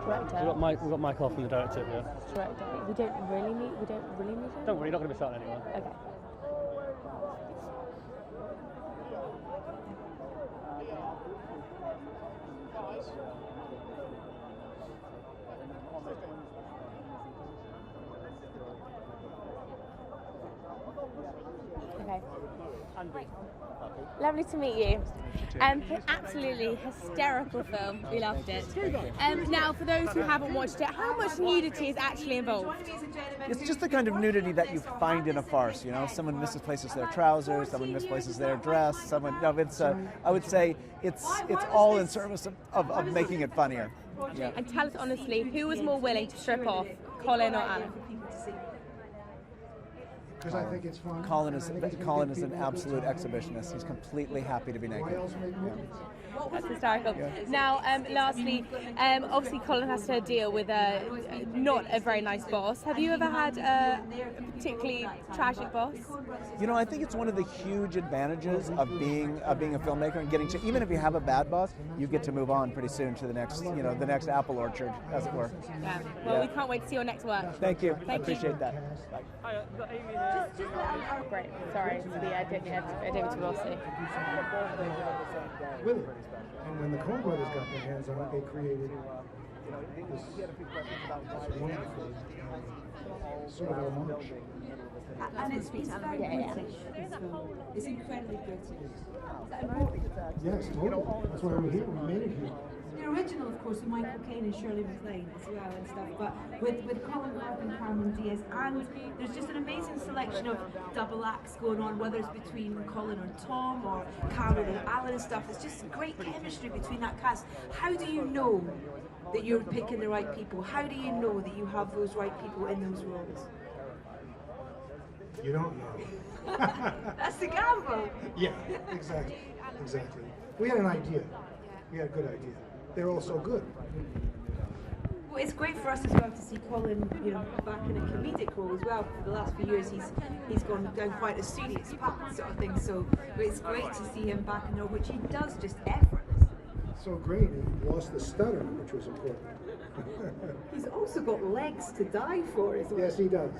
Director. We've got Mike Hoffman, the director here. Director. We don't really meet him? Don't worry, you're not going to be shouting anyone. Okay. Okay. Lovely to meet you. Absolutely hysterical film. We loved it. Now, for those who haven't watched it, how much nudity is actually involved? It's just the kind of nudity that you find in a farce. You know, someone misplaces their trousers, someone misplaces their dress. Someone, no, it's. I would say it's all in service of making it funnier. Yeah. And tell us honestly, who was more willing to strip off, Colin or Alan? Because I think it's fun. Colin is an absolute exhibitionist. He's completely happy to be naked. Yeah. That's hysterical. Yeah. Now, lastly, obviously Colin has to deal with not a very nice boss. Have you ever had a particularly tragic boss? You know, I think it's one of the huge advantages of being a filmmaker and getting to, even if you have a bad boss, you get to move on pretty soon to the next, the next apple orchard, as it were. Yeah. Well, we can't wait to see your next work. Thank you. Thank I appreciate that. Bye. Hi, got Amy here. Great. Sorry, I didn't to bossy. With it. And when the Coen brothers got their hands on it, they created this wonderful sort of homage. And it's very British. It's incredibly British. Is that important? Yes, totally. That's why we're here. We made it here. The original, of course, with Michael Caine and Shirley MacLaine as well and stuff, but with Colin Firth and Cameron Diaz, and there's just an amazing selection of double acts going on, whether it's between Colin or Tom or Cameron and Alan and stuff. It's just great chemistry between that cast. How do you know that you're picking the right people? How do you know that you have those right people in those roles? You don't know. That's the gamble. Yeah, exactly. We had an idea. We had a good idea. They're all so good. Well, it's great for us as well to see Colin, back in a comedic role as well. For the last few years, he's gone down quite a serious path, sort of thing. So it's great to see him back in the role, which he does just effortlessly. So great. He lost the stutter, which was important. He's also got legs to die for as well. Yes, he does.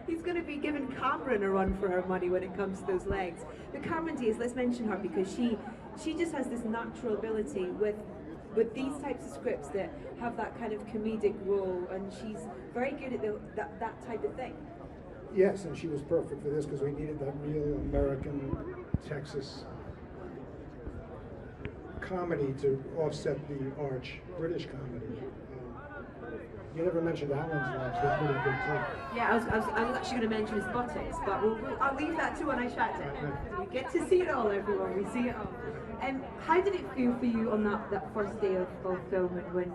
He's going to be giving Cameron a run for her money when it comes to those legs. But Cameron Diaz, let's mention her because she just has this natural ability with these types of scripts that have that kind of comedic role, and she's very good at that type of thing. Yes, and she was perfect for this because we needed that real American Texas comedy to offset the arch British comedy. You never mentioned Alan's legs, they're pretty good too. Yeah, I was actually going to mention his buttocks, but I'll leave that to when I chat to him. We get to see it all, everyone, we see it all. How did it feel for you on that first day of filming when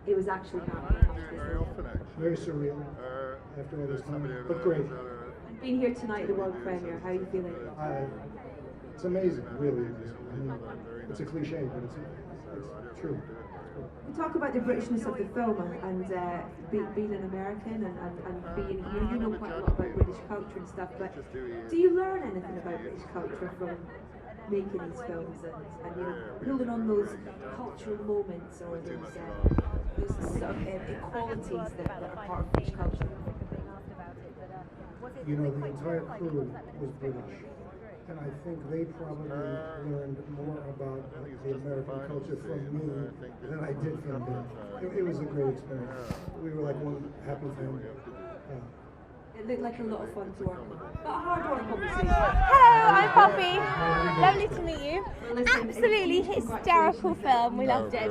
it was actually happening? Very surreal after all this time, but great. Being here tonight at the world premiere, how are you feeling? It's amazing, it really is. I mean, it's a cliche, but it's true. We talk about the Britishness of the film and being an American and being here. You know quite a lot about British culture and stuff, but do you learn anything about British culture from making these films and pulling on those cultural moments or those sort of equalities that are part of British culture? The entire crew was British. And I think they probably learned more about the American culture from me than I did from them. It was a great experience. We were like one happy family. It looked like a lot of fun to work on. But a hard work, obviously. Hello, I'm Poppy. Lovely to meet you. Absolutely hysterical film. We loved it.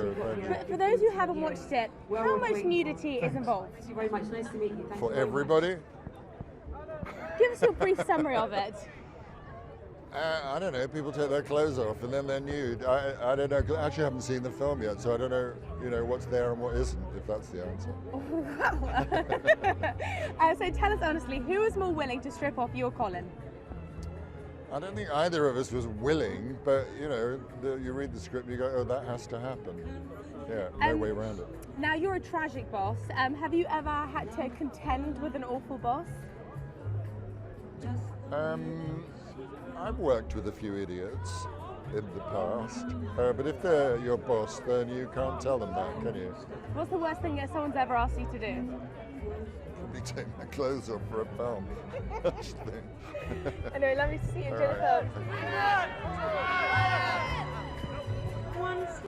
For those who haven't watched it, how much nudity is involved? Thank you very much. Nice to meet you. Thank For you very everybody? Give us your brief summary of it. I don't know. People take their clothes off and then they're nude. I don't know. I actually haven't seen the film yet, so I don't know. What's there and what isn't. If that's the answer. So tell us honestly, who was more willing to strip off you or Colin? I don't think either of us was willing, but you read the script, and you go, "Oh, that has to happen." Yeah, no way around it. Now you're a tragic boss. Have you ever had to contend with an awful boss? I've worked with a few idiots in the past, but if they're your boss, then you can't tell them that, can you? What's the worst thing that someone's ever asked you to do? Probably take my clothes off for a film. That's the thing. Anyway, lovely to see you. Enjoy the film.